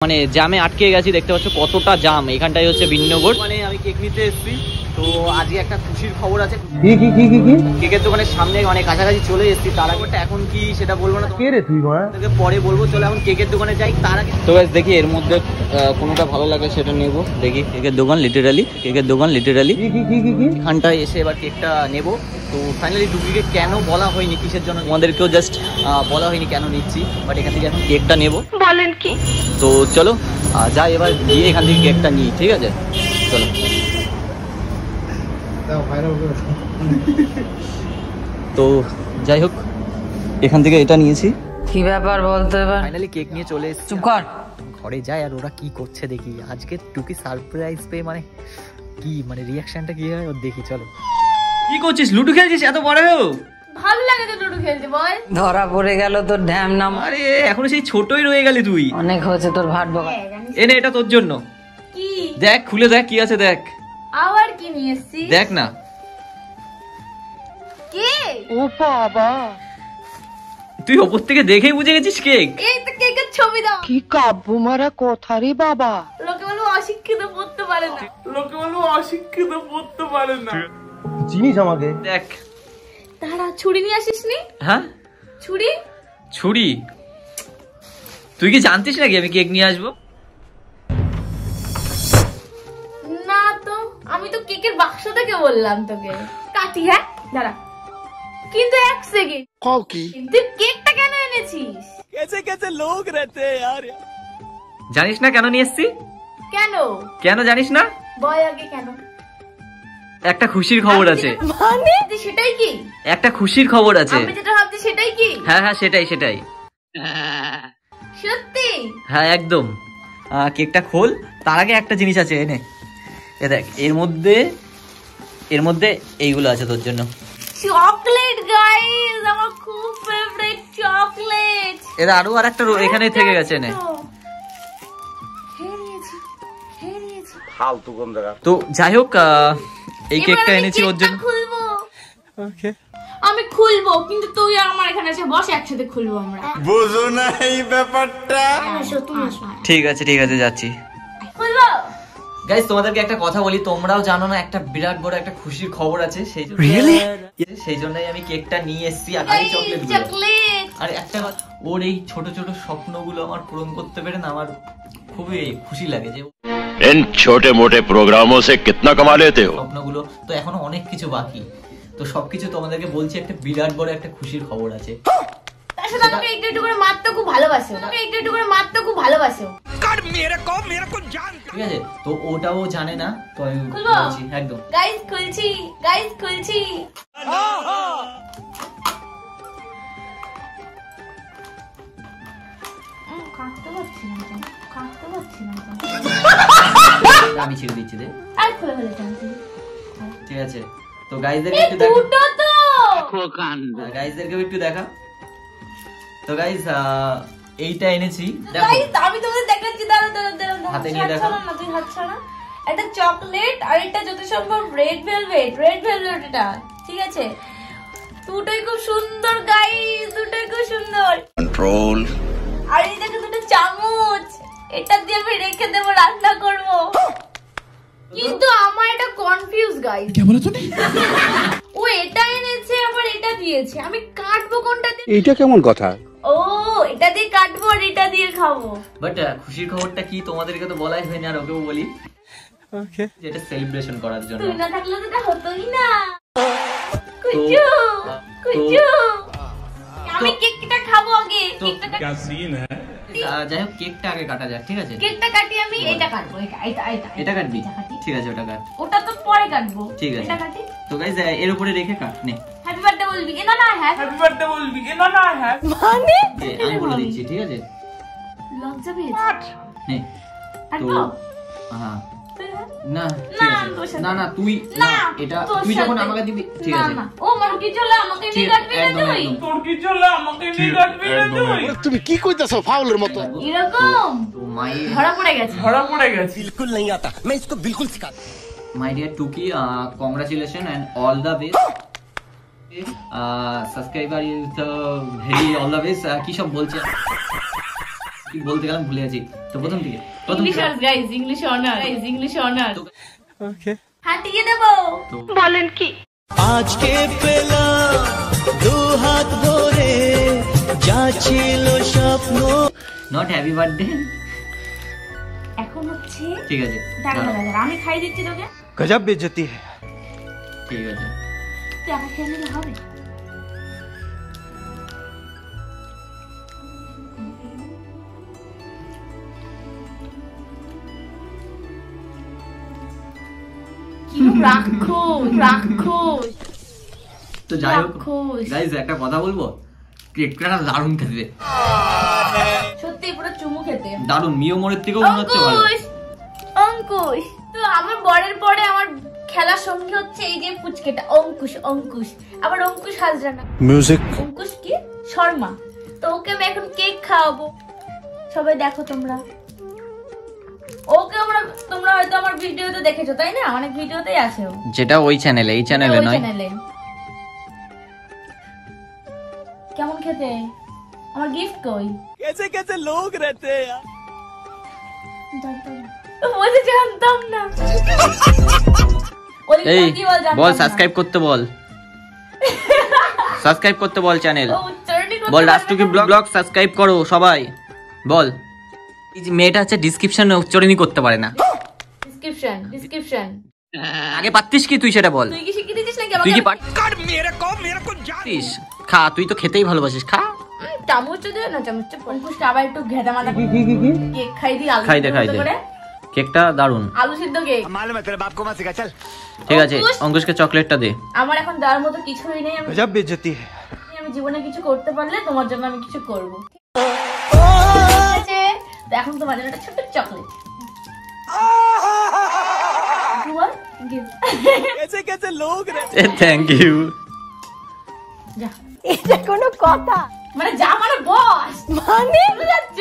মানে জামে আটকে গেছি, দেখতে পাচ্ছ কতটা জাম। এখানটাই হচ্ছে বিন্নগর। মানে আমি কেক নিতে এসেছি, তো আজকে একটা খুশির খবর আছে। কেকের দোকানের সামনে মানে কাছাকাছি চলে এসেছি। তার আগেটা এখন কি সেটা বলবো না, তোকে পরে বলবো। চলো এখন কেকের দোকানে যাই। তার আগে তো গাইস দেখি এর মধ্যে কোনোটা ভালো লাগে সেটা নেবো। দেখি কেকের দোকান লিটারালি এখানটায় এসে এবার কেকটা নেবো। তো ফাইনালি ডুপ্লিকেট কেন বলা হয়নি, কিসের জন্য তোমাদেরকেও জাস্ট বলা হয়নি কেন নিচ্ছি, বাট এখান থেকে এখন কেকটা নেবো। বলেন কি? তো চলো যাই এবার গিয়ে এখান থেকে কেকটা নিই, ঠিক আছে? চলো। তো যাই হোক, এখান থেকে এটা নিয়েছি। কি ব্যাপার বলতে এবার? ফাইনালি কেক নিয়ে চলে এসেছি। চুপ কর। ঘরে যাই আর ওরা কি করছে দেখি। আজকে টুকি সারপ্রাইজ পেয়ে মানে কি মানে রিয়াকশনটা কি হয় ওর দেখি। চলো। কি করছিস? লুডো খেলছিস এত বড় হয়েও? ভালো লাগে তো লুডো খেলতে বল। ধরা পড়ে গেল তোর ঢ্যাম নাম। আরে এখনো সেই ছোটই রয়ে গেলি তুই। অনেক হয়েছে তোর ভাট বকা। এনে এটা তোর জন্য। কি? দেখ খুলে দেখ কি আছে দেখ। আবার কি নিয়ে এসেছিস? দেখ না। কে? ও বাবা, তুই ওপর থেকে দেখেই বুঝে গেছিস কেক। এই তো কেকের ছবি দাও। কি কাব্য মারা কথা রে বাবা। লোকে বলে অশিক্ষিত পড়তে পারে না। চিনিস আমাকে? দেখ। তারা ছুরি নিয়ে আসিসনি? হ্যাঁ ছুরি? তুই কি জানতিস নাকি আমি কেক নিয়ে আসবো? না তো, আমি তো কেকের বাক্স থেকে বললাম তোকে কাটি। হ্যাঁ দাঁড়া, কিন্তু এক সেকেন্ড। তুই কেকটা কেন এনেছিস? জানিস না কেন নিয়ে এসছি? কেন জানিস না? বল আগে কেন। একটা খুশির খবর আছে। মানে সেটাই কি? একটা খুশির খবর আছে। আমি যেটা ভাবছি সেটাই কি? হ্যাঁ সেটাই। সত্যি? হ্যাঁ একদম। কেকটা খোল। তার আগে একটা জিনিস আছে, এনে এ দেখ। এর মধ্যে এইগুলো আছে তোর জন্য। চকলেট গাইস, আমার খুব ফেভারিট চকলেট। এর আরো আরেকটা এখানে থেকে গেছে। এনে খেয়ে নিয়েছি। তো যাই হোক, এই কেকটা এনেছি ওর জন্য। খুলবো। আমি খুলবো, কিন্তু তুই আর আমার এখানে এসে বস, একসাথে খুলবো আমরা। বুঝো না এই ব্যাপারটা। তুমি আসো। ঠিক আছে যাচ্ছি। খুলবো। গাইস তোমাদেরকে একটা কথা বলি, তোমরাও জানো না একটা বিরাট বড় একটা খুশির খবর আছে। সেই জন্যই আমি কেকটা নিয়ে এসেছি। আর এই চকলেট। আর একটা কথা, ওর এই ছোট ছোট স্বপ্নগুলো আমার পূরণ করতে পেরে না আমার খুবই খুশি লাগে। যে इन छोटे मोटे प्रोग्रामों से कितना कमा लेते हो? স্বপ্নগুলো তো এখনো অনেক কিছু বাকি। তো সবকিছু তোমাদেরকে বলছি, একটা বিরাট বড় একটা খুশির খবর আছে। তার সাথে আমাকে একটু করে মারতে খুব ভালোবাসো। ঠিক আছে, তো ওটাও জানে না, তো আমি খুলবো? বলছি একদম। গাইস খুলছি। কাটতে পারছি না তো। আমি ছেড়ে দিচ্ছি দে। আর খুলে জানছি। ঠিক আছে, তো গাইসদেরকে একটু দেখা। দুটো তো গাইসদেরকেও একটু দেখা। তো গাইস এইটা এনেছি, দেখো। গাইস আমি তোমাদের দেখাচ্ছি, দাঁড়াও। হাতে নিয়ে দেখো। তুই হাত ছাড়া। এটা চকলেট আর এটা যত সম্ভব রেড ভেলভেট এটা, ঠিক আছে? দুটোই খুব সুন্দর গাইস, দুটোই খুব সুন্দর। कंट्रोल। আর এই দেখো দুটো চামচ, এটা দিয়ে আমি রেখে দেবো, রান্না করবো। কিন্তু আমার এটা কনফিউজ গাইস। কি বলে তুমি? ও এটা এনেছে আবার এটা দিয়েছে, আমি কাটবো কোনটা দিয়ে? এইটা কেমন কথা? ও এটা দিয়ে কাটবো আর এটা দিয়ে খাবো। বাট খুশির খবরটা কি তোমাদেরকে তো বলাই হয়নি, আর ওকেও বলি। ওকে, যেটা সেলিব্রেশন করার জন্য। তুই না থাকলে তো এটা হতোই না। আমি কেকটা খাবো আগে। যাই হোক, কেকটা আগে কাটা যাক, ঠিক আছে? কেকটা কাটি আমি, এটা কাটবো। এটা কাটবি? ঠিক আছে, ওটা কাট। ওটা তো পরে কাটবো। ঠিক আছে, এটা কাটি। তো গাইস এর উপরে রেখে কাট। নে হ্যাপি বার্থডে বলবি? হ্যাপি বার্থডে বলবি? মানে আমি বলে দিচ্ছি, ঠিক আছে? লজ্জা পেয়েছি। নে তো কাটবো? হ্যাঁ না তুই এটা তুই যখন আমাকে দিবি, ঠিক আছে? ও আমার কি চলে, আমাকে নিয়ে কাটবি না তুই? তোর কি চলে, আমাকে নিয়ে কাটবি না তুই? তুমি কি কইতাছো ফাউলের মতো? এরকম তো মাই ধরা পড়ে গেছে। बिल्कुल नहीं आता, मैं इसको बिल्कुल सिखा। My dear Tuki, congratulations and all the best. Subscriber is very all the best. কি সব বলছে? কি বলতে গেলাম ভুলে গেছি তো প্রথম থেকে English guys, English honour, English honour. ওকে হাঁটিয়ে দেবো। বলেন কি? আজকে পেলাম দু হাত ভরে যা ছিল স্বপ্ন। নট হ্যাপি বার্থডে এখন হচ্ছে ঠিক আছে, দাঁড়া আমি খাই দিচ্ছি তোকে। गजब बेइज्जती है। ঠিক আছে তুই আমাকে খেয়ে নিলে হবে? কি রাক্ষস, রাক্ষস। তো যাই হোক রাক্ষস। গাইস একটা কথা বলবো, কেকটা দারুণ খেতে, সত্যি পুরো চুমু খেতে দারুণ। মিও মোড়ের থেকেও মনে হচ্ছে ভালো। অঙ্কুশ, অঙ্কুশ তো আমার বরের পরে আমার খেলার সঙ্গী হচ্ছে এই যে পুচকেটা অঙ্কুশ। অঙ্কুশ আবার অঙ্কুশ হাজরা না, म्यूजिक অঙ্কুশ কি শর্মা। তো ওকে আমি এখন কেক খাওয়াবো, সবাই দেখো তোমরা। ওকে তোমরা হয়তো আমার ভিডিওতে দেখেছো তাই না? অনেক ভিডিওতেই আছে ও। যেটা ওই চ্যানেলে, এই চ্যানেলে ওই নয়। চ্যানেলে। কেমন খেতে? আমার গিফট কই? कैसे कैसे लोग रहते हैं यार। বলতে জানতাম না। এই বল সাবস্ক্রাইব করতে বল, সাবস্ক্রাইব করতে বল চ্যানেল, বল রাষ্ট্রকি ব্লগ সাবস্ক্রাইব করো সবাই বল। এই যে মেয়েটা হচ্ছে ডিসক্রিপশনে উচ্চারণই করতে পারে না। Description, description. আগে পারতিস কি তুই সেটা বল। তুই কি শিখিয়ে দিছিস নাকি তুই কি আমাকে? পারতিস? খা, তুই তো খেতেই ভালোবাসিস, খা। চামচ দে না, চামচটা অঙ্কুশটা আবার একটু ঘেটা মাথা কেক খাই দি। আলু খাই দে, সিদ্ধ খাই দে। করে। কেকটা দারুণ, আলু সিদ্ধ কেক। मालूम है तेरे बाप को मत सिखा चल। ঠিক আছে। অঙ্কুশকে চকলেটটা দে। আমার এখন দেওয়ার মতো কিছুই নেই। गजब बेइज्जती है। আমি জীবনে কিছু করতে পারলে তোমার জন্য আমি কিছু করব। ঠিক আছে? তো এখন তোমার জন্য একটা ছোট্ট চকলেট। कैसे कैसे लोग रहते থ্যাংক ইউ। যা। এটা কোনো কথা? মানে যা মানে বস মানে বুঝাচ্ছ?